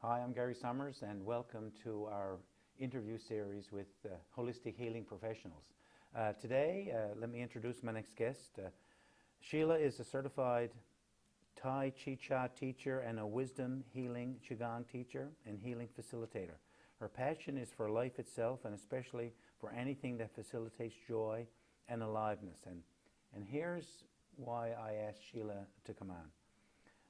Hi, I'm Gary Summers, and welcome to our interview series with holistic healing professionals. Today, let me introduce my next guest. Sheila is a certified Thai Chi teacher and a wisdom healing QiGong teacher and healing facilitator. Her passion is for life itself, and especially for anything that facilitates joy and aliveness. And here's why I asked Sheila to come on.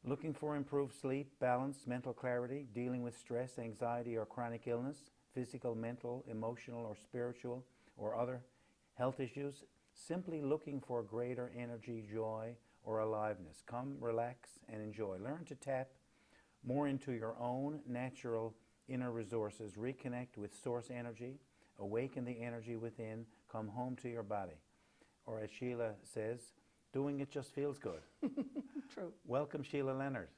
Looking for improved sleep, balance, mental clarity, dealing with stress, anxiety, or chronic illness, physical, mental, emotional, or spiritual, or other health issues, simply looking for greater energy, joy, or aliveness. Come, relax, and enjoy. Learn to tap more into your own natural inner resources, reconnect with source energy, awaken the energy within, come home to your body. Or as Sheila says, doing it just feels good. True. Welcome, Sheila Leonard.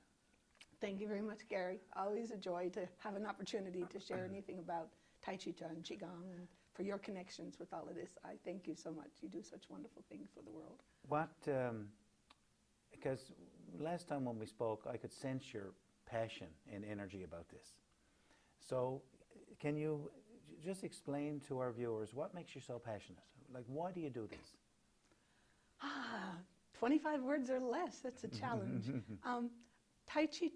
Thank you very much, Gary. Always a joy to have an opportunity to share anything about Tai Chi and Qigong, and for your connections with all of this. I thank you so much. You do such wonderful things for the world. Because last time when we spoke, I could sense your passion and energy about this. So can you just explain to our viewers what makes you so passionate? Like, why do you do this? 25 words or less, that's a challenge. Tai Chi,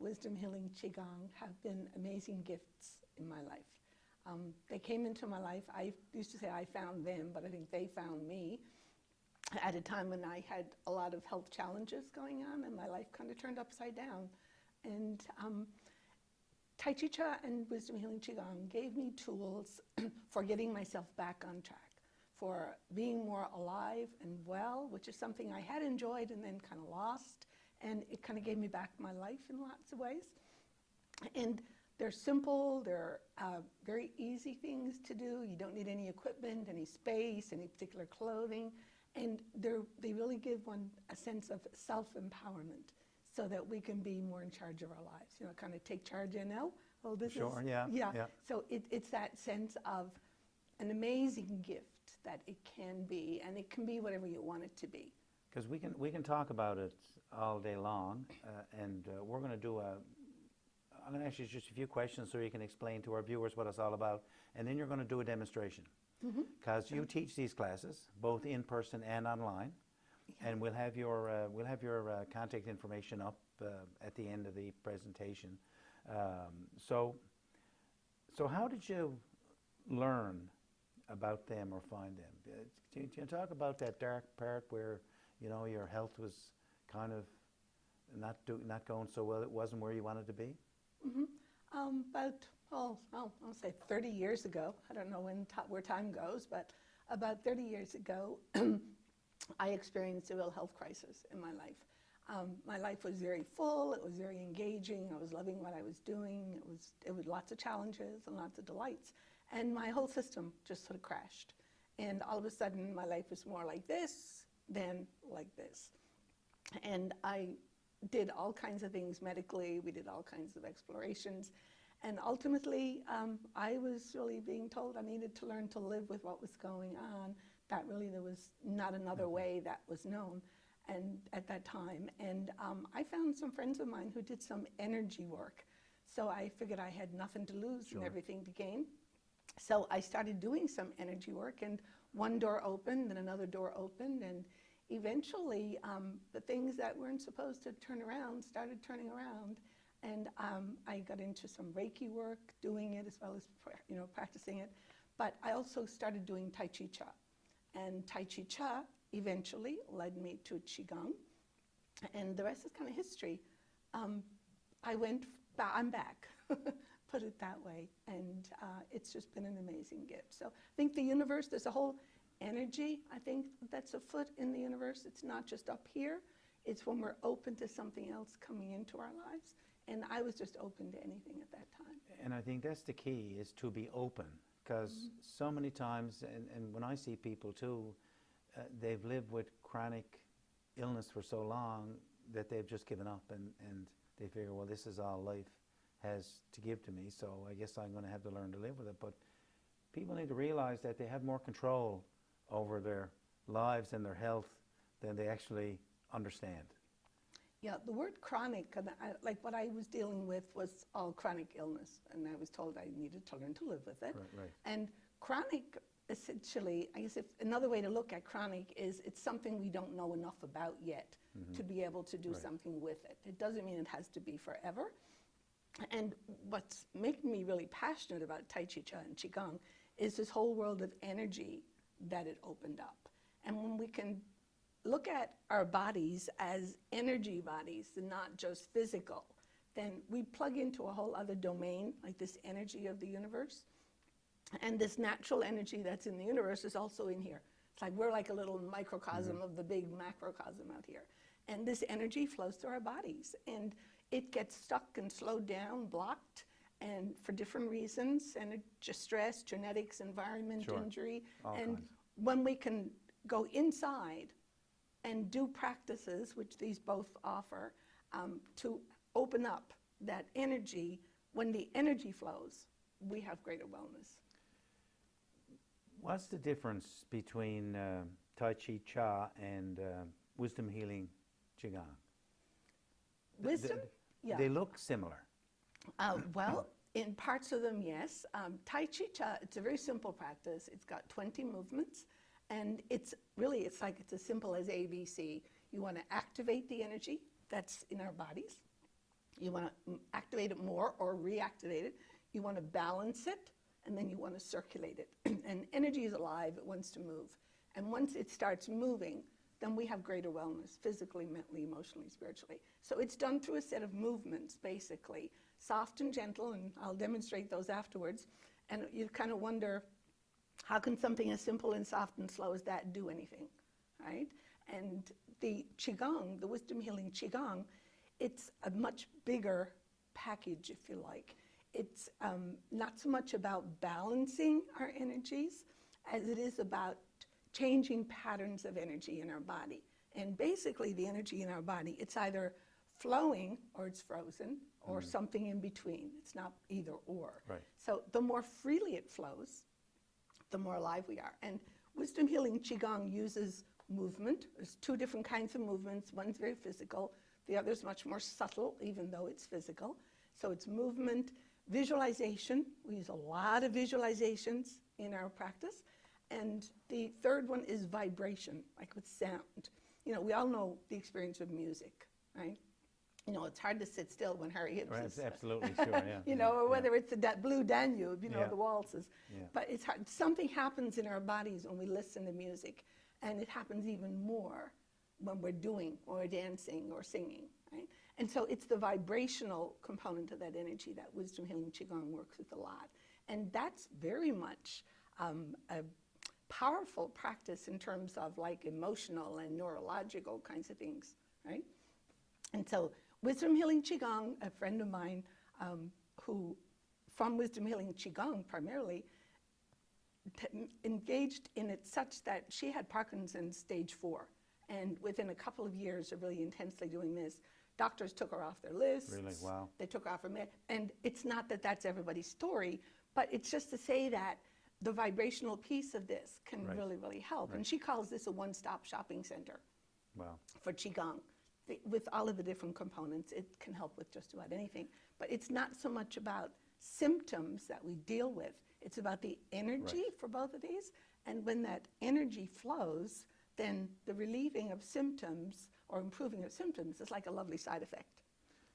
Wisdom Healing, Qigong have been amazing gifts in my life. They came into my life, I used to say I found them, but I think they found me at a time when I had a lot of health challenges going on and my life kind of turned upside down. And Tai Chi and Wisdom Healing Qigong gave me tools for getting myself back on track, for being more alive and well, which is something I had enjoyed and then kind of lost. And it kind of gave me back my life in lots of ways. And they're simple, they're very easy things to do. You don't need any equipment, any space, any particular clothing. And they really give one a sense of self-empowerment so that we can be more in charge of our lives. You know, kind of take charge in now. Oh, this Sure, is, yeah. So it's that sense of an amazing gift that it can be, and it can be whatever you want it to be. Because we can talk about it all day long, and we're going to do I'm going to ask you just a few questions so you can explain to our viewers what it's all about, and then you're going to do a demonstration. Because you teach these classes both in person and online, and we'll have your contact information up at the end of the presentation. So how did you learn about them or find them? Can you talk about that dark part where, you know, your health was kind of not going so well, it wasn't where you wanted to be? I'll say 30 years ago. I don't know where time goes, but about 30 years ago, I experienced a real health crisis in my life. My life was very full. It was very engaging. I was loving what I was doing. It was lots of challenges and lots of delights. And my whole system just sort of crashed. And all of a sudden, my life was more like this than like this. And I did all kinds of things medically. We did all kinds of explorations. And ultimately, I was really being told I needed to learn to live with what was going on, that really there was not another way that was known and at that time. And I found some friends of mine who did some energy work. So I figured I had nothing to lose and everything to gain. So I started doing some energy work, and one door opened and another door opened, and eventually the things that weren't supposed to turn around started turning around. And I got into some Reiki work, doing it as well as practicing it. But I also started doing Tai Chi Cha. And Tai Chi Cha eventually led me to Qigong. And the rest is kind of history. I'm back, put it that way. And it's just been an amazing gift. So I think the universe, there's a whole energy, I think, that's afoot in the universe. It's not just up here. It's when we're open to something else coming into our lives. And I was just open to anything at that time. And I think that's the key, is to be open. Because so many times, and when I see people too, they've lived with chronic illness for so long that they've just given up, and they figure, well, this is all life has to give to me, so I guess I'm going to have to learn to live with it. But people need to realize that they have more control over their lives and their health than they actually understand. Yeah, the word chronic, and like what I was dealing with was all chronic illness, and I was told I needed to learn to live with it. Right. And chronic, essentially, I guess if another way to look at chronic is it's something we don't know enough about yet to be able to do something with it. It doesn't mean it has to be forever. And what's making me really passionate about Tai Chi Cha and Qigong is this whole world of energy that it opened up. And when we can look at our bodies as energy bodies and not just physical, then we plug into a whole other domain, like this energy of the universe. And this natural energy that's in the universe is also in here. It's like we're like a little microcosm of the big macrocosm out here. And this energy flows through our bodies. And it gets stuck and slowed down, blocked, and for different reasons, and just stress, genetics, environment, injury. All and kinds. when we can go inside and do practices, which these both offer, to open up that energy, when the energy flows, we have greater wellness. What's the difference between Tai Chi Cha and wisdom healing Qigong? Wisdom? Yeah. They look similar. Well, in parts of them, yes. Tai Chi Cha, it's a very simple practice. It's got 20 movements, and it's as simple as ABC. You want to activate the energy that's in our bodies. You want to activate it more or reactivate it. You want to balance it, and then you want to circulate it. And energy is alive, it wants to move. And once it starts moving, then we have greater wellness, physically, mentally, emotionally, spiritually. So it's done through a set of movements, basically, soft and gentle, and I'll demonstrate those afterwards. And you kind of wonder, how can something as simple and soft and slow as that do anything, right? And the Qigong, the wisdom healing Qigong, it's a much bigger package, if you like. It's not so much about balancing our energies as it is about changing patterns of energy in our body. And basically the energy in our body, it's either flowing or it's frozen or something in between. It's not either or. Right. So the more freely it flows, the more alive we are. And wisdom healing Qigong uses movement. There's two different kinds of movements. One's very physical. The other's much more subtle, even though it's physical. So it's movement, visualization. We use a lot of visualizations in our practice. And the third one is vibration, like with sound. You know, we all know the experience of music, right? You know, it's hard to sit still when Harry Hibbs Right, is... absolutely, sure, yeah. you know, or whether it's the Blue Danube, you know, the waltzes. Yeah. But it's hard. Something happens in our bodies when we listen to music, and it happens even more when we're doing or dancing or singing, right? And so it's the vibrational component of that energy that wisdom healing Qigong works with a lot. And that's very much a powerful practice in terms of like emotional and neurological kinds of things, right? And so wisdom healing Qigong, a friend of mine who, from wisdom healing Qigong primarily, engaged in it such that she had Parkinson's stage 4. And within a couple of years of really intensely doing this, doctors took her off their list. Really? Wow. They took her off her and it's not that that's everybody's story, but it's just to say that the vibrational piece of this can really, really help. And she calls this a one-stop shopping center for Qigong. With all of the different components, it can help with just about anything. But it's not so much about symptoms that we deal with. It's about the energy for both of these. And when that energy flows, then the relieving of symptoms or improving of symptoms is like a lovely side effect.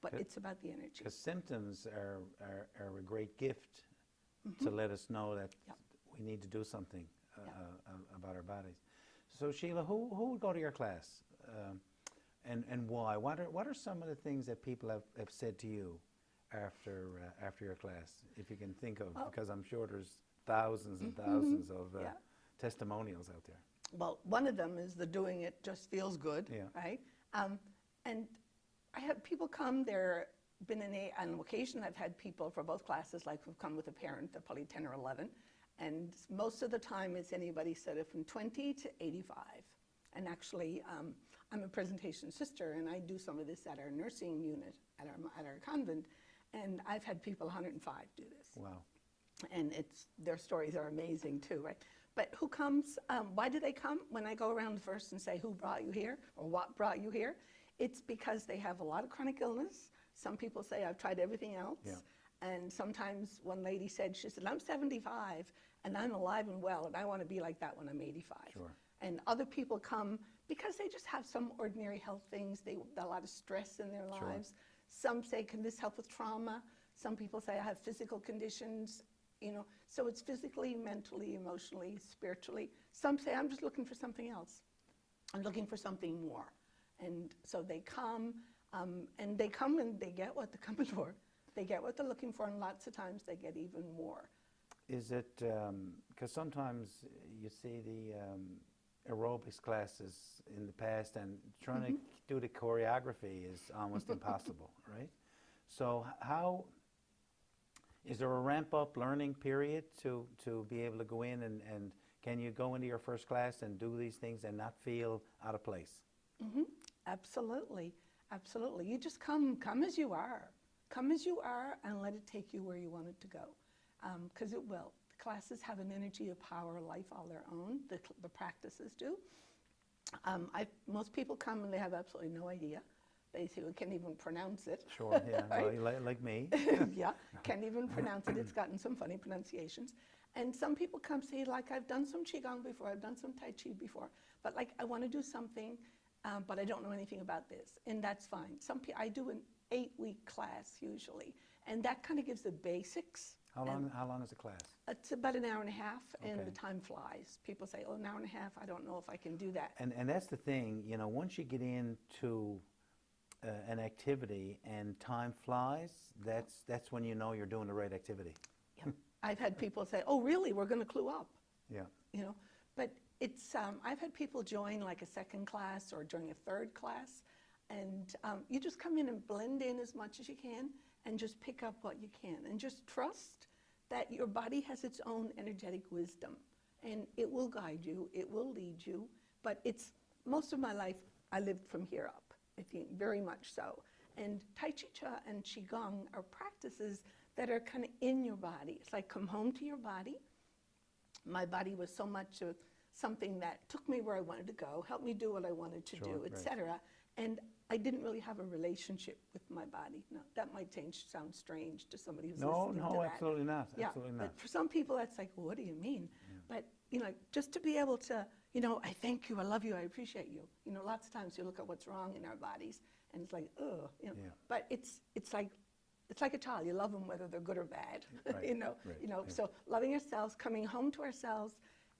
But it's about the energy. Because symptoms are a great gift to let us know that we need to do something about our bodies. So Sheila, who would go to your class and why? What are some of the things that people have said to you after your class, if you can think of, because I'm sure there's thousands and thousands of testimonials out there. Well, one of them is the doing it just feels good, right? And I have people come, there been on occasion I've had people for both classes like who've come with a parent, they're probably 10 or 11, and most of the time it's anybody sort of from 20 to 85. And actually, I'm a presentation sister, and I do some of this at our nursing unit at our convent, and I've had people 105 do this. Wow. And their stories are amazing too, right? But who comes, why do they come? When I go around first and say, who brought you here or what brought you here? It's because they have a lot of chronic illness. Some people say, I've tried everything else. Yeah. And sometimes one lady said, she said, I'm 75 and I'm alive and well, and I want to be like that when I'm 85. Sure. And other people come because they just have some ordinary health things, a lot of stress in their Sure. lives. Some say, can this help with trauma? Some people say, I have physical conditions, you know. So it's physically, mentally, emotionally, spiritually. Some say, I'm just looking for something else. I'm looking for something more. And so they come, and they get what they're coming for. They get what they're looking for, and lots of times they get even more. Is it, because sometimes you see the aerobics classes in the past, and trying to do the choreography is almost impossible, right? So how, is there a ramp-up learning period to be able to go in, and can you go into your first class and do these things and not feel out of place? Absolutely, absolutely. You just come as you are. Come as you are and let it take you where you want it to go, because it will. The classes have an energy, a power, a life all their own. The practices do. Most people come and they have absolutely no idea. They say, we can't even pronounce it. Sure, yeah, Right? like me. Yeah, can't even pronounce it. It's gotten some funny pronunciations. And some people come say, like, I've done some QiGong before, I've done some Tai Chi before, but like, I want to do something, but I don't know anything about this, and that's fine. I do an 8-week class usually, and that kind of gives the basics. How long is the class? It's about an hour and a half, and Okay. the time flies. People say, oh, an hour and a half, I don't know if I can do that. And that's the thing, you know, once you get into an activity and time flies, that's when you know you're doing the right activity. Yeah. I've had people say, oh, really, we're going to clue up. Yeah. You know, but it's, I've had people join like a second class or during a third class, and you just come in and blend in as much as you can and just pick up what you can and just trust that your body has its own energetic wisdom, and it will guide you, it will lead you. But it's, most of my life I lived from here up, I think, very much so. And Tai Chi and QiGong are practices that are kind of in your body. It's like come home to your body. My body was so much of something that took me where I wanted to go, helped me do what I wanted to Sure, do, right. etc. And I didn't really have a relationship with my body. Now, that might sound strange to somebody who's listening to that. No, absolutely not. Yeah, Absolutely not. but for some people, that's like, well, what do you mean? But, you know, just to be able to, you know, I thank you, I love you, I appreciate you. You know, lots of times you look at what's wrong in our bodies, and it's like, ugh, you know. Yeah. But it's like a child. You love them whether they're good or bad. Right, You know. right, You know. yeah. So loving ourselves, coming home to ourselves,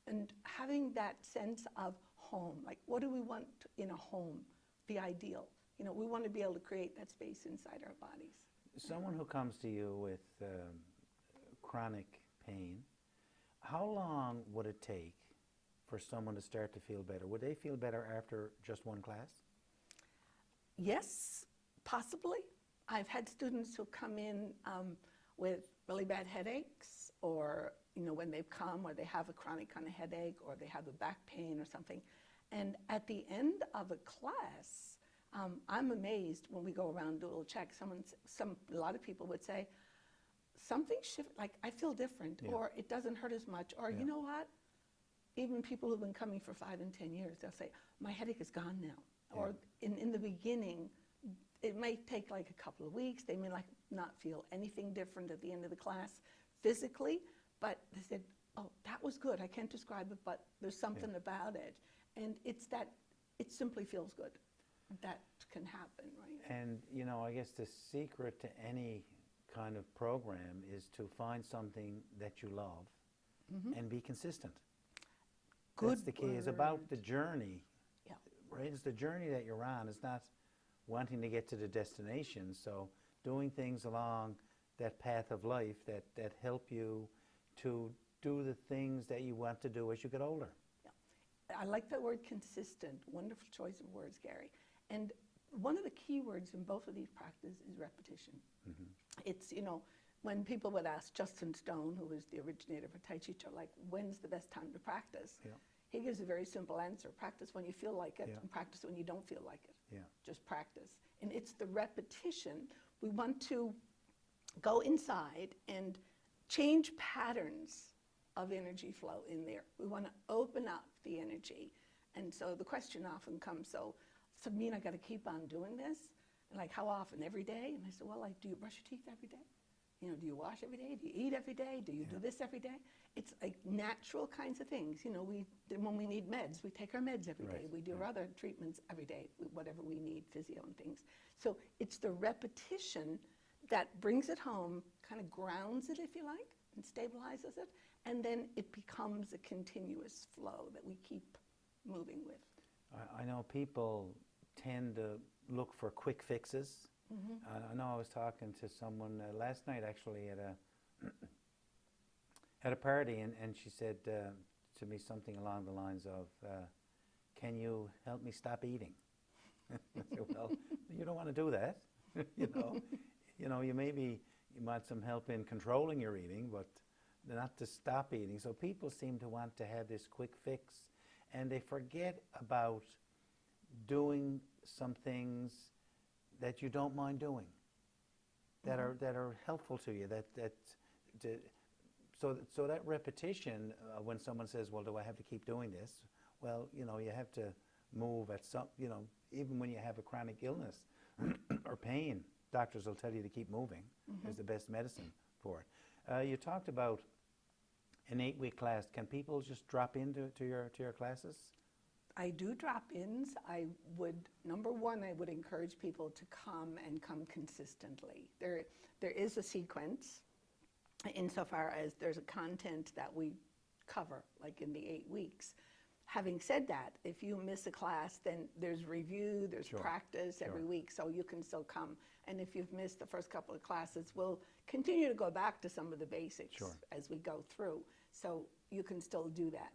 and having that sense of home. Like, what do we want in a home? The ideal. You know, we want to be able to create that space inside our bodies. Someone who comes to you with chronic pain, how long would it take for someone to start to feel better? Would they feel better after just one class? Yes, possibly. I've had students who come in with really bad headaches, or, you know, when they've come, or they have a chronic kind of headache, or they have a back pain or something. And at the end of a class, I'm amazed when we go around and do a little check. A lot of people would say, something shifted, like I feel different, Yeah. or it doesn't hurt as much, or Yeah. you know what? Even people who've been coming for 5 and 10 years, they'll say, my headache is gone now. Yeah. Or in the beginning, it may take like a couple of weeks. They may like not feel anything different at the end of the class physically, but they said, oh, that was good. I can't describe it, but there's something about it. And it's that, it simply feels good. That can happen, right? And, you know, I guess the secret to any kind of program is to find something that you love and be consistent. That's the key. It's about the journey, Yeah. right? It's the journey that you're on. It's not wanting to get to the destination. So doing things along that path of life that help you to do the things that you want to do as you get older. I like that word consistent. Wonderful choice of words, Gary. And one of the key words in both of these practices is repetition. It's, you know, when people would ask Justin Stone, who was the originator for Tai Chi, like, when's the best time to practice? Yeah. He gives a very simple answer. Practice when you feel like it, Yeah. and practice when you don't feel like it. Yeah. Just practice. And it's the repetition. We want to go inside and change patterns of energy flow in there. We want to open up the energy. And so the question often comes, so so mean I got to keep on doing this? And like, how often? Every day? And I said, well, like, do you brush your teeth every day? You know, do you wash every day? Do you eat every day? Do you do this every day? It's like natural kinds of things. You know, when we need meds, we take our meds every day. We do our other treatments every day, whatever we need, physio and things. So it's the repetition that brings it home, kind of grounds it, if you like, and stabilizes it. And then it becomes a continuous flow that we keep moving with. I know people tend to look for quick fixes. I know I was talking to someone last night actually at a party, and she said to me something along the lines of, can you help me stop eating? I said, well, you don't want to do that. you know, you want some help in controlling your eating, but not to stop eating. So people seem to want to have this quick fix, and they forget about doing some things that you don't mind doing, that are helpful to you. So that repetition, when someone says, "Well, do I have to keep doing this?" Well, you know, you have to move at some. You know, even when you have a chronic illness or pain, doctors will tell you to keep moving. Is the best medicine for it. You talked about an 8-week class. Can people just drop into your classes? I do drop-ins. Number one, I would encourage people to come and come consistently. There is a sequence insofar as there's a content that we cover, like in the 8 weeks. Having said that, if you miss a class, then there's review, there's practice every week, so you can still come. And if you've missed the first couple of classes, we'll continue to go back to some of the basics as we go through. So you can still do that.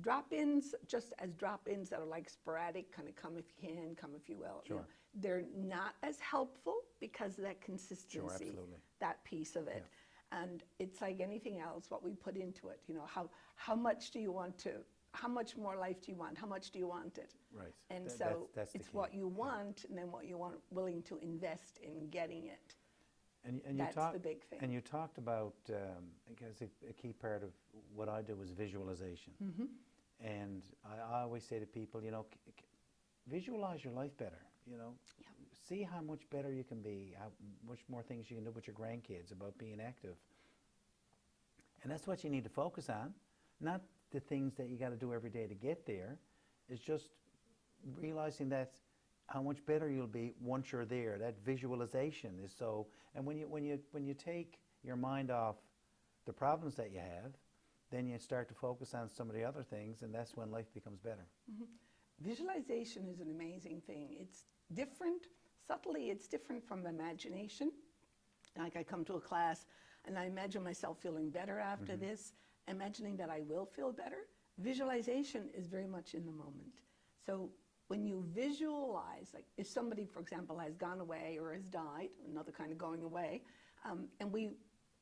Drop-ins, just as drop-ins that are like sporadic, kind of come if you can, come if you will. You know, they're not as helpful because of that consistency, that piece of it. And it's like anything else, what we put into it. You know, how much do you want to, how much more life do you want? How much do you want it? Right. And so it's what you want and then what you want, willing to invest in getting it. And that's the big thing. And you talked about, I guess a key part of what I do was visualization. And I always say to people, you know, visualize your life better, you know. See how much better you can be, how much more things you can do with your grandkids, about being active. And that's what you need to focus on, not the things that you got to do every day to get there. It's just realizing that how much better you'll be once you're there. That visualization is so, and when you take your mind off the problems that you have, then you start to focus on some of the other things, and that's when life becomes better. Visualization is an amazing thing. It's different, subtly it's different from imagination. Like I come to a class and I imagine myself feeling better after this, imagining that I will feel better. Visualization is very much in the moment. So when you visualize, like if somebody, for example, has gone away or has died, another kind of going away, and we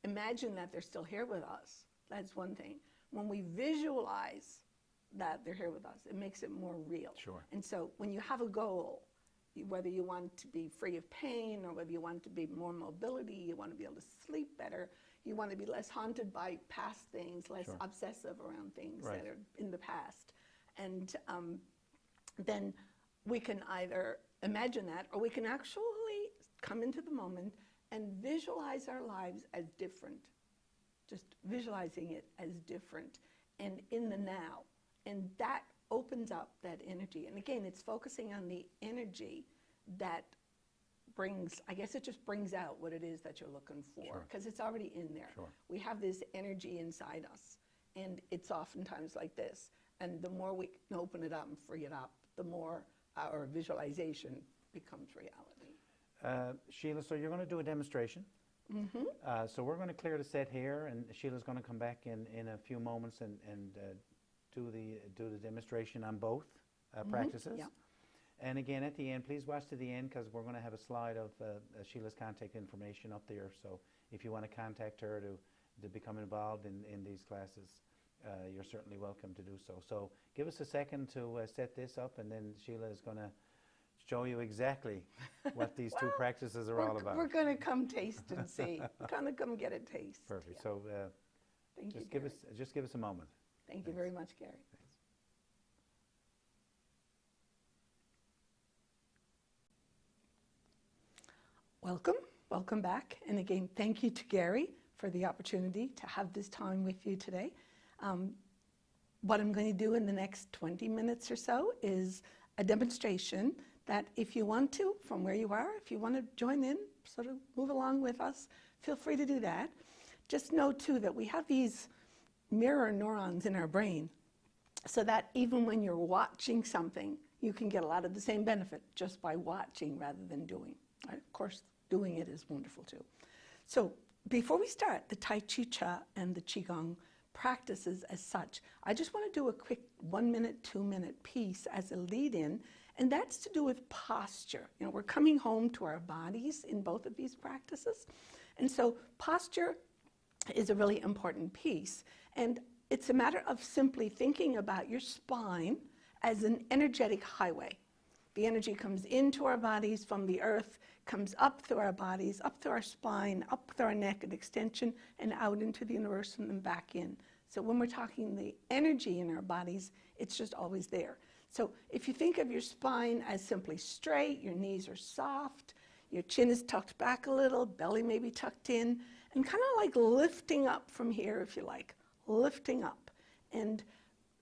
imagine that they're still here with us, that's one thing. When we visualize that they're here with us, it makes it more real. And so when you have a goal, whether you want to be free of pain or whether you want to be more mobility, you want to be able to sleep better, you want to be less haunted by past things, less obsessive around things that are in the past. And then we can either imagine that or we can actually come into the moment and visualize our lives as different. Just visualizing it as different and in the now. And that opens up that energy. And again, it's focusing on the energy that brings, I guess it just brings out what it is that you're looking for, because it's already in there. We have this energy inside us, and it's oftentimes like this. And the more we can open it up and free it up, the more our visualization becomes reality. Sheila, so you're going to do a demonstration. So we're going to clear the set here, and Sheila's going to come back in a few moments and do the demonstration on both practices. And again, at the end, please watch to the end, because we're going to have a slide of Sheila's contact information up there. So if you want to contact her to become involved in these classes, you're certainly welcome to do so. So give us a second to set this up, and then Sheila is going to show you exactly what these two practices are all about. We're going to come taste and see. We're going to come get a taste. Perfect. So just give us a moment. Thank you very much, Gary. Thanks. Welcome, welcome back. And again, thank you to Gary for the opportunity to have this time with you today. What I'm going to do in the next 20 minutes or so is a demonstration that if you want to, from where you are, if you want to join in, sort of move along with us, feel free to do that. Just know too that we have these mirror neurons in our brain so that even when you're watching something, you can get a lot of the same benefit just by watching rather than doing. Right? Of course, doing it is wonderful too. So before we start the Tai Chi Cha and the QiGong practices as such, I just want to do a quick 1 minute, 2 minute piece as a lead in, and that's to do with posture. You know, we're coming home to our bodies in both of these practices. And so posture is a really important piece. And it's a matter of simply thinking about your spine as an energetic highway. The energy comes into our bodies from the earth, comes up through our bodies, up through our spine, up through our neck and extension, and out into the universe and then back in. So when we're talking the energy in our bodies, it's just always there. So if you think of your spine as simply straight, your knees are soft, your chin is tucked back a little, belly may be tucked in, and kind of like lifting up from here, if you like, lifting up and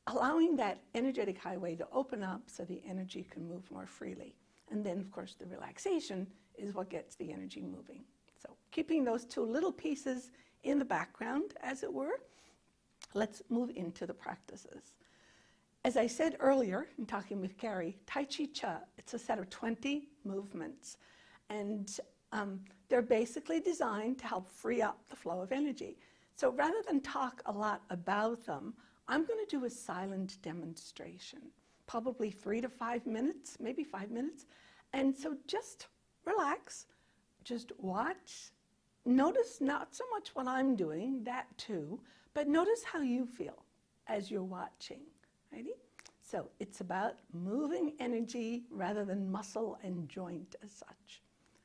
allowing that energetic highway to open up so the energy can move more freely. And then, of course, the relaxation is what gets the energy moving. So keeping those two little pieces in the background, as it were, let's move into the practices. As I said earlier in talking with Gary, Tai Chi Cha, it's a set of 20 movements. And they're basically designed to help free up the flow of energy. So rather than talk a lot about them, I'm going to do a silent demonstration, probably 3 to 5 minutes, maybe 5 minutes. And so just relax, just watch. Notice not so much what I'm doing, that too, but notice how you feel as you're watching. Ready? So it's about moving energy rather than muscle and joint as such.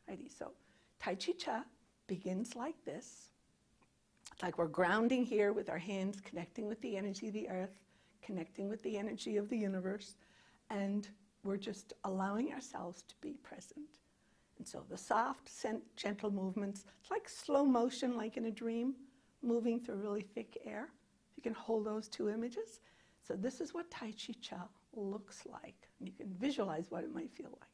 Ready? So Tai Chi Cha begins like this. It's like we're grounding here with our hands, connecting with the energy of the earth, connecting with the energy of the universe, and we're just allowing ourselves to be present. And so the soft, gentle movements, it's like slow motion, like in a dream, moving through really thick air. You can hold those two images. So this is what Tai Chi Cha looks like. And you can visualize what it might feel like.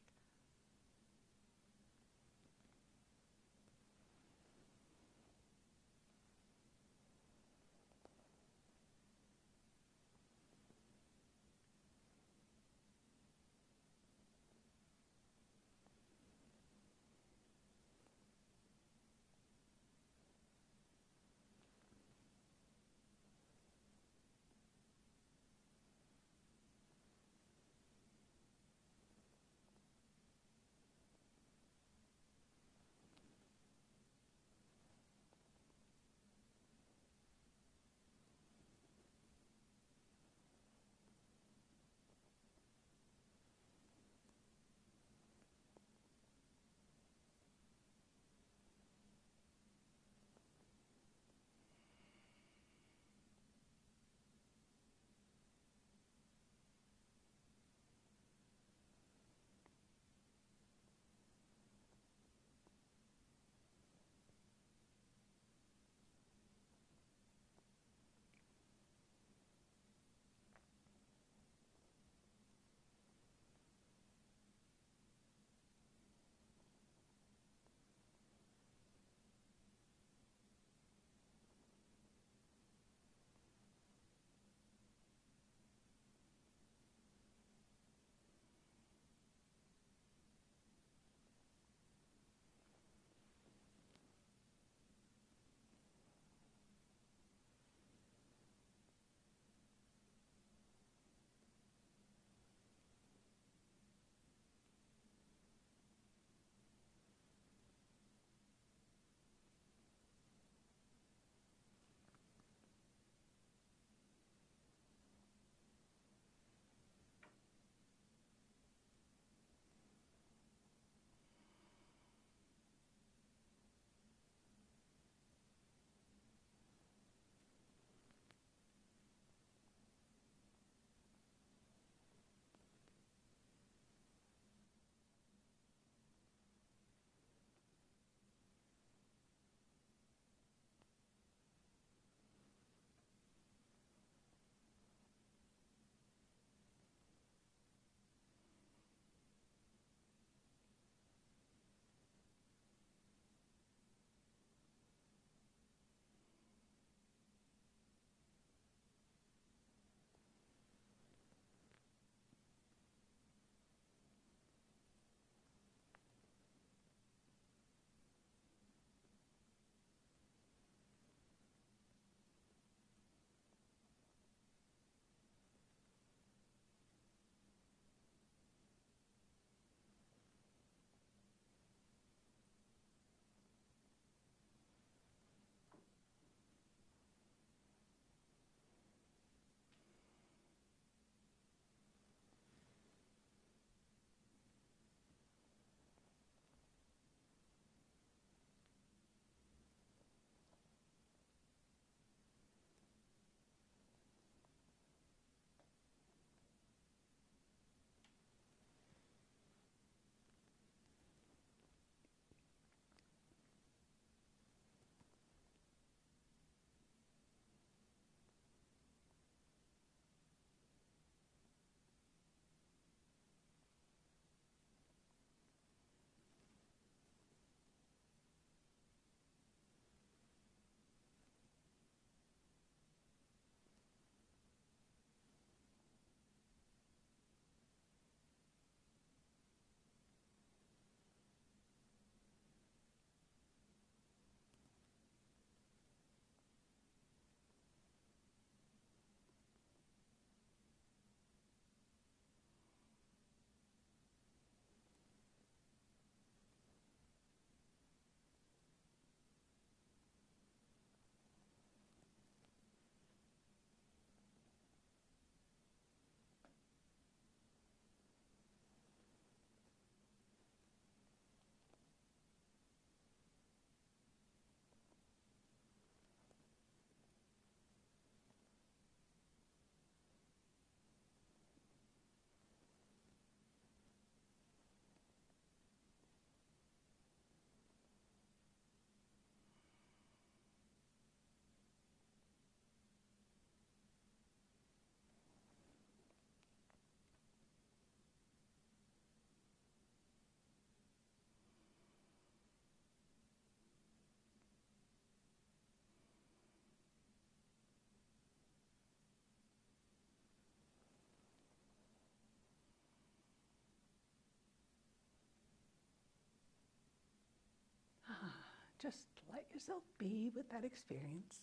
just let yourself be with that experience.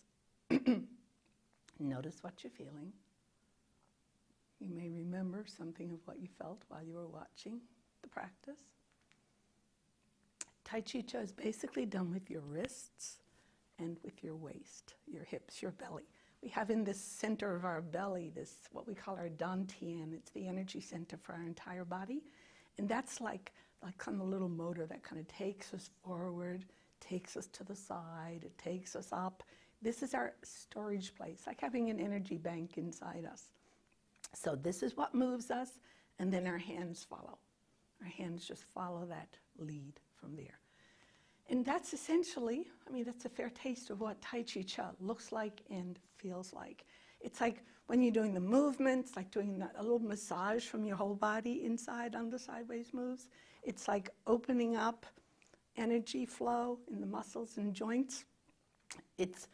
Notice what you're feeling. You may remember something of what you felt while you were watching the practice. Tai Chi Cha is basically done with your wrists and with your waist, your hips, your belly. We have in this center of our belly this, what we call our dantian. It's the energy center for our entire body. And that's like kind of a little motor that kind of takes us forward, takes us to the side, it takes us up. This is our storage place, like having an energy bank inside us. So this is what moves us, and then our hands follow. Our hands just follow that lead from there. And that's essentially, that's a fair taste of what Tai Chi Cha looks like and feels like. It's like when you're doing the movements, like doing a little massage from your whole body inside on the sideways moves. It's like opening up energy flow in the muscles and joints. It's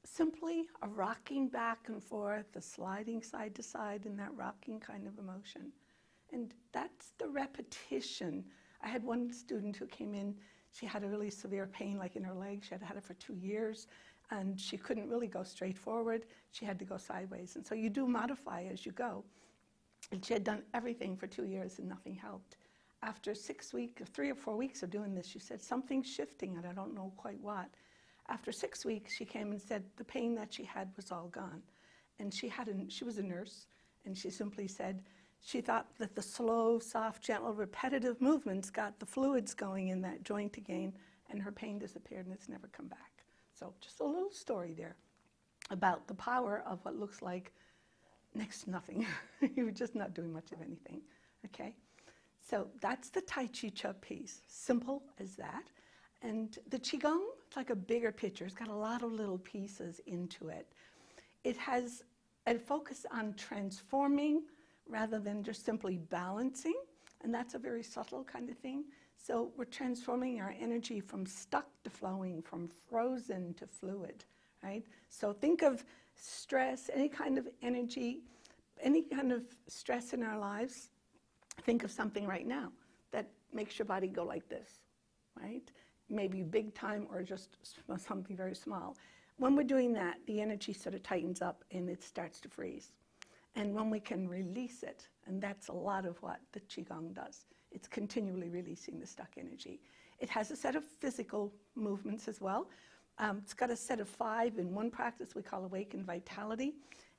simply a rocking back and forth, a sliding side to side in that rocking kind of emotion. And that's the repetition. I had one student who came in, she had a really severe pain like in her leg. She had had it for 2 years, and she couldn't really go straight forward. She had to go sideways. And so you do modify as you go. And she had done everything for 2 years and nothing helped. After 6 weeks, 3 or 4 weeks of doing this, she said, something's shifting and I don't know quite what. After 6 weeks, she came and said the pain that she had was all gone. And she was a nurse, and she simply said she thought that the slow, soft, gentle, repetitive movements got the fluids going in that joint again, and her pain disappeared and it's never come back. So just a little story there about the power of what looks like next to nothing. You're just not doing much of anything, okay? So that's the Tai Chi Cha piece, simple as that. And the QiGong, it's like a bigger picture. It's got a lot of little pieces into it. It has a focus on transforming rather than just simply balancing, and that's a very subtle kind of thing. So we're transforming our energy from stuck to flowing, from frozen to fluid, right? So think of stress, any kind of energy, any kind of stress in our lives. Think of something right now that makes your body go like this, right? Maybe big time or just something very small. When we're doing that, the energy sort of tightens up and it starts to freeze. And when we can release it, and that's a lot of what the QiGong does, it's continually releasing the stuck energy. It has a set of physical movements as well. It's got a set of 5 in one practice we call Awakened Vitality,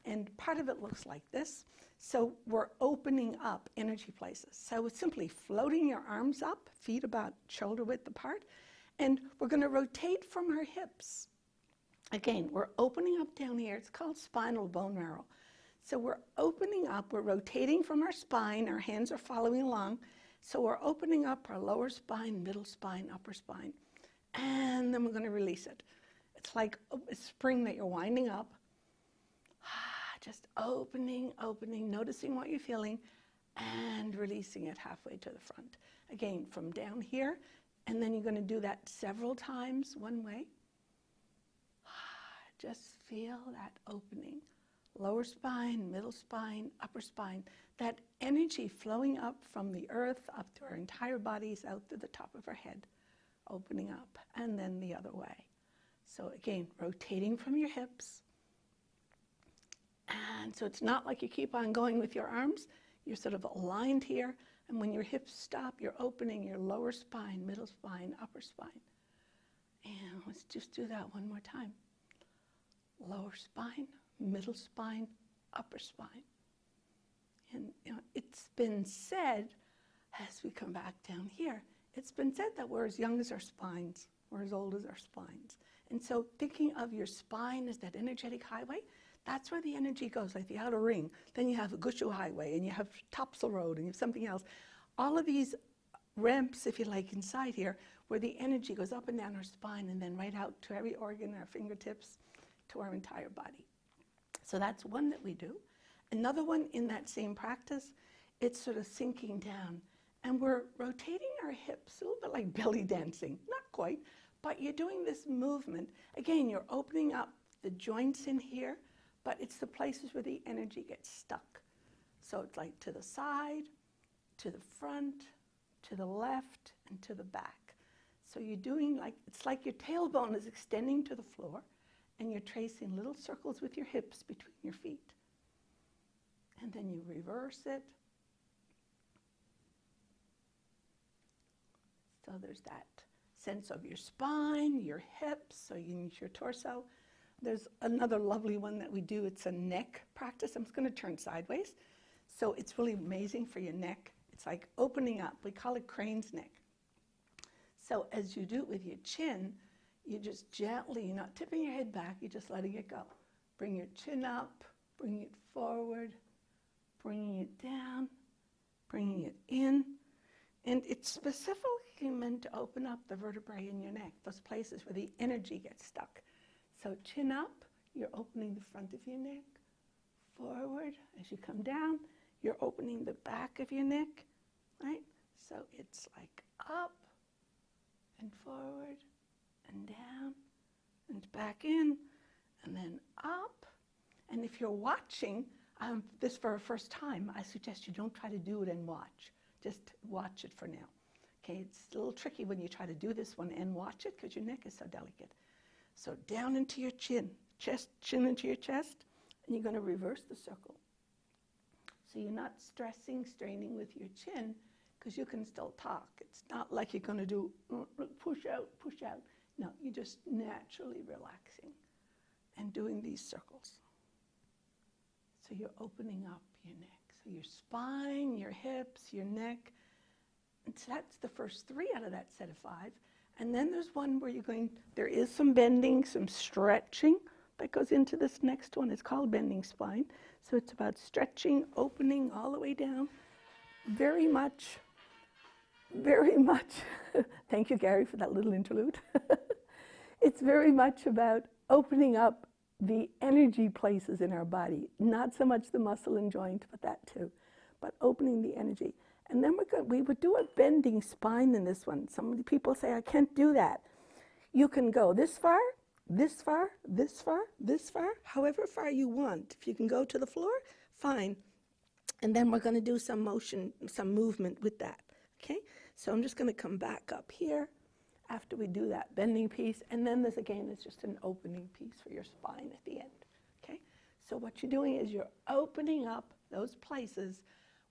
and part of it looks like this. So we're opening up energy places. So it's simply floating your arms up, feet about shoulder width apart, and we're going to rotate from our hips. Again, we're opening up down here. It's called spinal bone marrow. So we're opening up, we're rotating from our spine, our hands are following along. So we're opening up our lower spine, middle spine, upper spine, and then we're going to release it. It's like a spring that you're winding up, just opening, noticing what you're feeling, and releasing it halfway to the front. Again, from down here, and then you're going to do that several times one way. Just feel that opening. Lower spine, middle spine, upper spine, that energy flowing up from the earth up to our entire bodies, out to the top of our head, opening up, and then the other way. So again, rotating from your hips. And so it's not like you keep on going with your arms. You're sort of aligned here, and when your hips stop, you're opening your lower spine, middle spine, upper spine. And let's just do that one more time. Lower spine, middle spine, upper spine. And it's been said, as we come back down here, it's been said that we're as young as our spines, we're as old as our spines. And so thinking of your spine as that energetic highway, that's where the energy goes, like the outer ring. Then you have a Gushu highway, and you have Topsail Road, and you have something else. All of these ramps, if you like, inside here, where the energy goes up and down our spine, and then right out to every organ, our fingertips, to our entire body. So that's one that we do. Another one in that same practice, it's sort of sinking down, and we're rotating our hips, a little bit like belly dancing, not quite, but you're doing this movement. Again, you're opening up the joints in here, but it's the places where the energy gets stuck. So it's like to the side, to the front, to the left, and to the back. So you're doing like, it's like your tailbone is extending to the floor, and you're tracing little circles with your hips between your feet. And then you reverse it. So there's that sense of your spine, your hips, so you use your torso. There's another lovely one that we do. It's a neck practice. I'm just going to turn sideways. So it's really amazing for your neck. It's like opening up. We call it crane's neck. So as you do it with your chin, you just gently, you're not tipping your head back, you're just letting it go. Bring your chin up, bring it forward, bringing it down, bringing it in. And it's specifically meant to open up the vertebrae in your neck, those places where the energy gets stuck. So chin up, you're opening the front of your neck. Forward, as you come down, you're opening the back of your neck, right? So it's like up and forward and down and back in and then up. And if you're watching this for a first time, I suggest you don't try to do it and watch. Just watch it for now. Okay, it's a little tricky when you try to do this one and watch it because your neck is so delicate. So down into your chin, chin into your chest, and you're going to reverse the circle. So you're not stressing, straining with your chin because you can still talk. It's not like you're going to do push out, push out. No, you're just naturally relaxing and doing these circles. So you're opening up your neck. So your spine, your hips, your neck. And so that's the first 3 out of that set of 5. And then there's one where there is some bending, some stretching that goes into this next one. It's called bending spine. So it's about stretching, opening all the way down. Very much, thank you, Gary, for that little interlude. It's very much about opening up the energy places in our body, not so much the muscle and joint, but that too, but opening the energy. And then we would do a bending spine in this one. Some people say, I can't do that. You can go this far, this far, this far, this far, however far you want. If you can go to the floor, fine. And then we're going to do some motion, some movement with that, okay? So I'm just going to come back up here after we do that bending piece. And then this, again, is just an opening piece for your spine at the end, okay? So what you're doing is you're opening up those places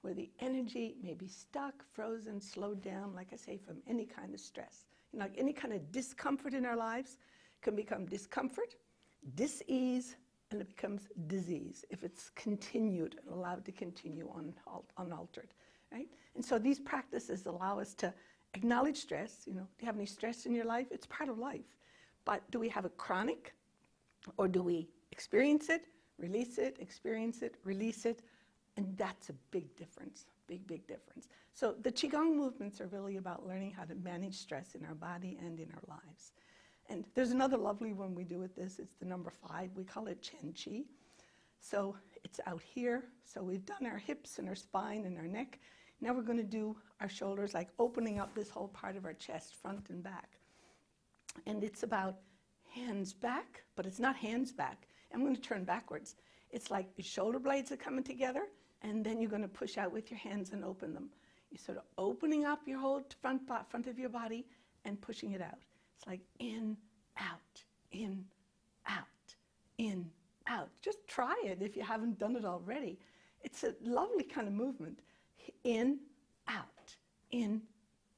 where the energy may be stuck, frozen, slowed down, like I say, from any kind of stress. You know, like any kind of discomfort in our lives can become discomfort, dis-ease, and it becomes disease if it's continued and allowed to continue unaltered, right? And so these practices allow us to acknowledge stress. You know, do you have any stress in your life? It's part of life. But do we have it chronic, or do we experience it, release it, experience it, release it? And that's a big difference, big, big difference. So the QiGong movements are really about learning how to manage stress in our body and in our lives. And there's another lovely one we do with this. It's the number 5. We call it Chih. So it's out here. So we've done our hips and our spine and our neck. Now we're going to do our shoulders, like opening up this whole part of our chest, front and back. And it's about hands back, but it's not hands back. I'm going to turn backwards. It's like the shoulder blades are coming together, and then you're going to push out with your hands and open them. You're sort of opening up your whole front of your body and pushing it out. It's like in, out, in, out, in, out. Just try it if you haven't done it already. It's a lovely kind of movement. In, out, in,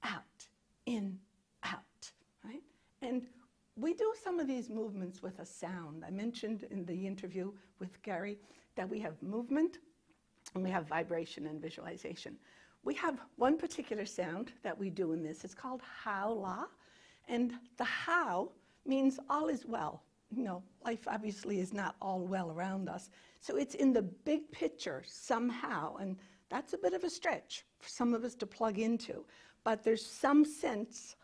out, in, out, right? And we do some of these movements with a sound. I mentioned in the interview with Gary that we have movement and we have vibration and visualization. We have one particular sound that we do in this. It's called how-la. And the how means all is well. You know, life obviously is not all well around us. So it's in the big picture somehow. And that's a bit of a stretch for some of us to plug into. But there's some sense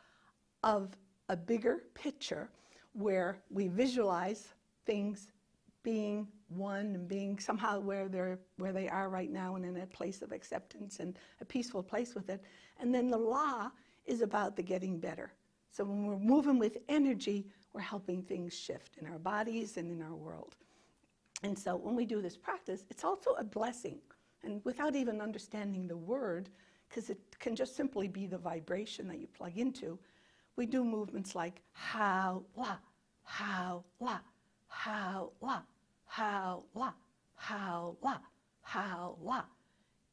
of a bigger picture where we visualize things being one and being somehow where they are right now and in a place of acceptance and a peaceful place with it. And then the la is about the getting better. So when we're moving with energy, we're helping things shift in our bodies and in our world. And so when we do this practice, it's also a blessing. And without even understanding the word, because it can just simply be the vibration that you plug into, we do movements like how-la, how-la, how-la, how-la, how-la, how-la.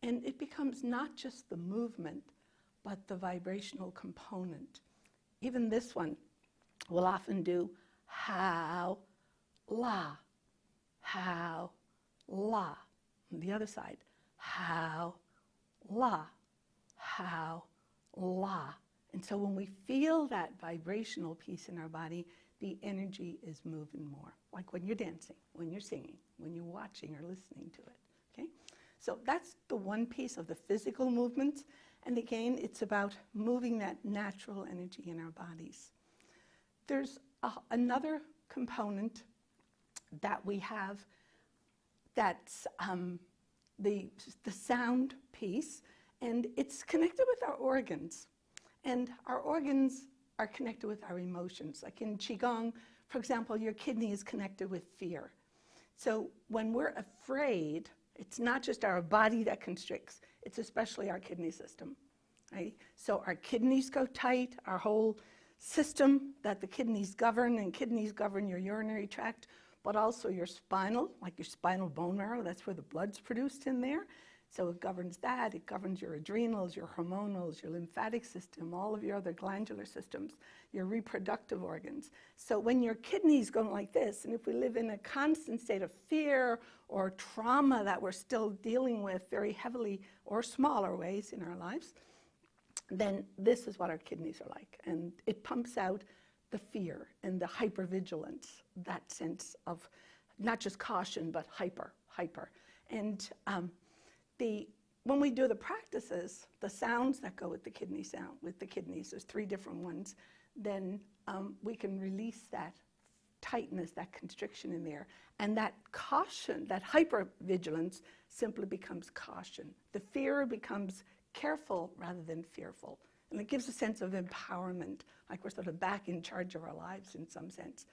And it becomes not just the movement, but the vibrational component. Even this one, we'll often do how-la, how-la. On the other side, how-la, how-la. And so when we feel that vibrational piece in our body, the energy is moving more, like when you're dancing, when you're singing, when you're watching or listening to it, okay? So that's the one piece of the physical movements. And again, it's about moving that natural energy in our bodies. There's another component that we have that's the sound piece, and it's connected with our organs. And our organs are connected with our emotions. Like in QiGong, for example, your kidney is connected with fear. So when we're afraid, it's not just our body that constricts, it's especially our kidney system, right? So our kidneys go tight, our whole system that the kidneys govern, and kidneys govern your urinary tract, but also your spinal, like your spinal bone marrow, that's where the blood's produced in there. So it governs that, it governs your adrenals, your hormonals, your lymphatic system, all of your other glandular systems, your reproductive organs. So when your kidneys go like this, and if we live in a constant state of fear or trauma that we're still dealing with very heavily or smaller ways in our lives, then this is what our kidneys are like. And it pumps out the fear and the hypervigilance, that sense of not just caution, but hyper. And when we do the practices, the sounds that go with the kidneys, there's 3 different ones, then we can release that tightness, that constriction in there. And that caution, that hypervigilance simply becomes caution. The fear becomes careful rather than fearful. And it gives a sense of empowerment, like we're sort of back in charge of our lives in some sense.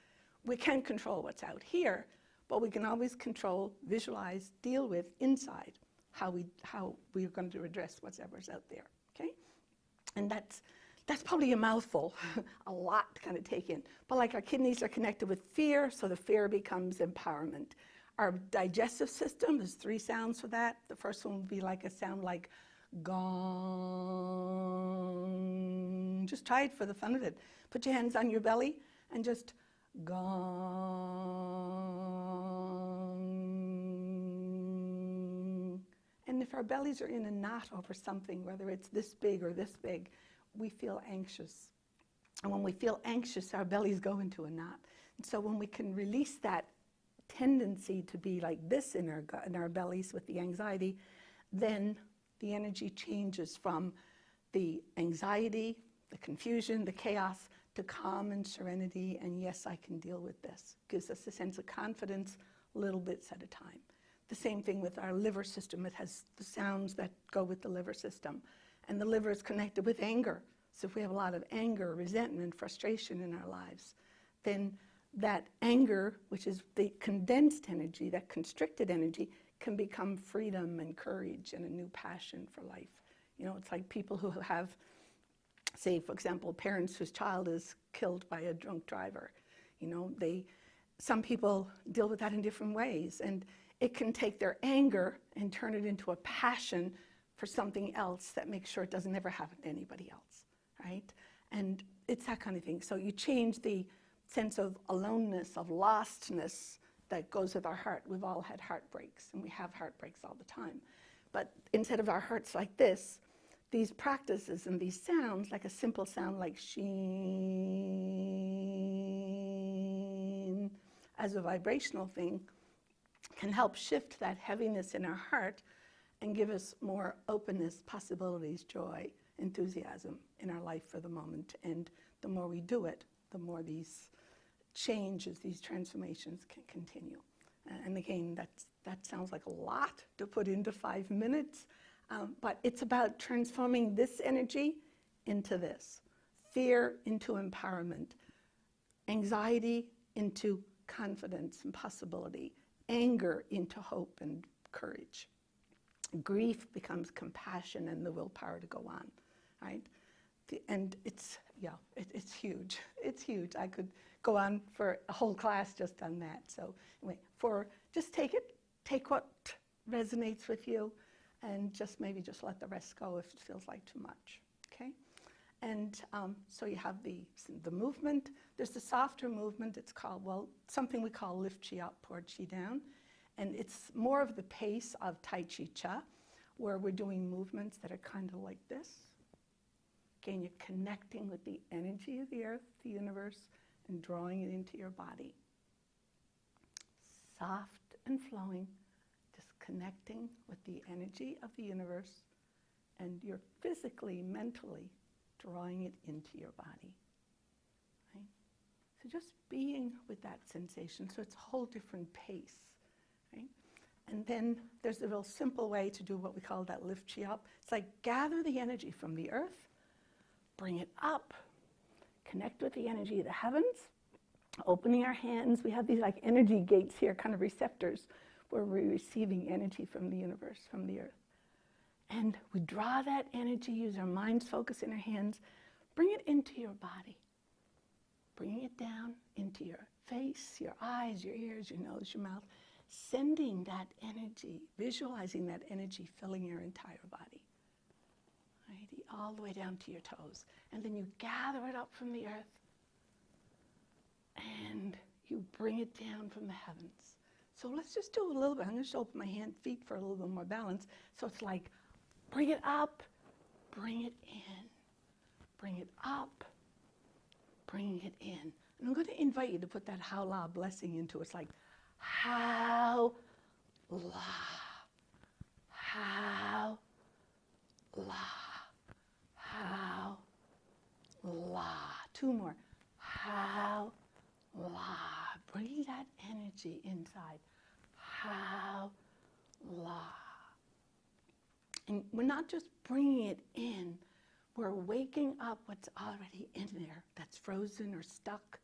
We can't control what's out here, but we can always control, visualize, deal with inside how we're going to address whatever's out there, okay? And that's probably a mouthful, a lot to kind of take in. But like our kidneys are connected with fear, so the fear becomes empowerment. Our digestive system, there's 3 sounds for that. The first one would be like a sound like gong. Just try it for the fun of it. Put your hands on your belly and just gong. And if our bellies are in a knot over something, whether it's this big or this big, we feel anxious. And when we feel anxious, our bellies go into a knot. And so when we can release that tendency to be like this in our bellies with the anxiety, then the energy changes from the anxiety, the confusion, the chaos, to calm and serenity, and yes, I can deal with this. Gives us a sense of confidence, little bits at a time. The same thing with our liver system. It has the sounds that go with the liver system. And the liver is connected with anger. So if we have a lot of anger, resentment, frustration in our lives, then that anger, which is the condensed energy, that constricted energy, can become freedom and courage and a new passion for life. You know, it's like people who have, say, for example, parents whose child is killed by a drunk driver. You know, some people deal with that in different ways, and it can take their anger and turn it into a passion for something else that makes sure it doesn't ever happen to anybody else, right? And it's that kind of thing. So you change the sense of aloneness, of lostness that goes with our heart. We've all had heartbreaks, and we have heartbreaks all the time. But instead of our hearts like this, these practices and these sounds, like a simple sound like sheen, as a vibrational thing, can help shift that heaviness in our heart and give us more openness, possibilities, joy, enthusiasm in our life for the moment. And the more we do it, the more these changes, these transformations can continue. And again, that sounds like a lot to put into 5 minutes, but it's about transforming this energy into this. Fear into empowerment. Anxiety into confidence and possibility. Anger into hope and courage. Grief becomes compassion and the willpower to go on, right? And it's, it's huge. It's huge. I could go on for a whole class just on that. So anyway, just take what resonates with you, and maybe just let the rest go if it feels like too much, okay? And so you have the movement. There's the softer movement. It's called, something we call lift Chi up, pour Chi down. And it's more of the pace of Tai Chi Cha, where we're doing movements that are kind of like this. Again, you're connecting with the energy of the earth, the universe, and drawing it into your body. Soft and flowing, just connecting with the energy of the universe, and you're physically, mentally drawing it into your body. Right? So just being with that sensation, so it's a whole different pace. Right? And then there's a real simple way to do what we call that lift Chi up. It's like gather the energy from the earth, bring it up, connect with the energy of the heavens, opening our hands. We have these like energy gates here, kind of receptors, where we're receiving energy from the universe, from the earth. And we draw that energy, use our mind's focus in our hands, bring it into your body. Bring it down into your face, your eyes, your ears, your nose, your mouth, sending that energy, visualizing that energy filling your entire body. Right? All the way down to your toes. And then you gather it up from the earth, and you bring it down from the heavens. So let's just do a little bit. I'm going to open my feet for a little bit more balance. So it's like, bring it up, bring it in, bring it up, bring it in. And I'm going to invite you to put that Hao-La blessing into it. It's like, Hao-La, Hao-La, Hao-La. Two more. Hao-La. Bring that energy inside. Hao-La. And we're not just bringing it in, we're waking up what's already in there that's frozen or stuck,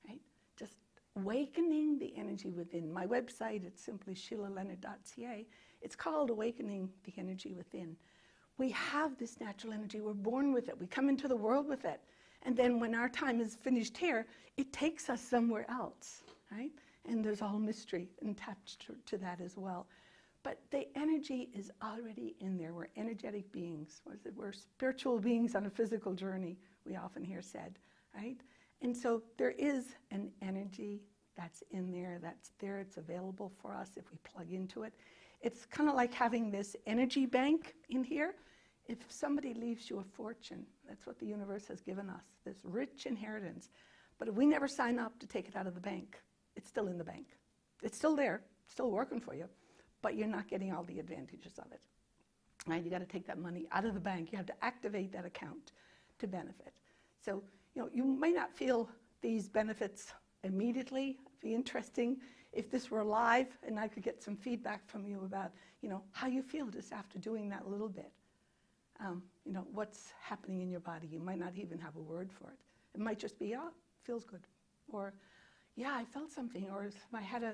right? Just awakening the energy within. My website, it's simply SheilaLeonard.ca. It's called Awakening the Energy Within. We have this natural energy. We're born with it. We come into the world with it. And then when our time is finished here, it takes us somewhere else, right? And there's all mystery attached to that as well. But the energy is already in there. We're energetic beings. We're spiritual beings on a physical journey, we often hear said, right? And so there is an energy that's in there, it's available for us if we plug into it. It's kind of like having this energy bank in here. If somebody leaves you a fortune, that's what the universe has given us, this rich inheritance. But if we never sign up to take it out of the bank, it's still in the bank. It's still there, still working for you, but you're not getting all the advantages of it. Right? You got to take that money out of the bank. You have to activate that account to benefit. So, you might not feel these benefits immediately. It'd be interesting if this were live and I could get some feedback from you about, how you feel just after doing that little bit. What's happening in your body. You might not even have a word for it. It might just be, feels good. Or, yeah, I felt something. Or I had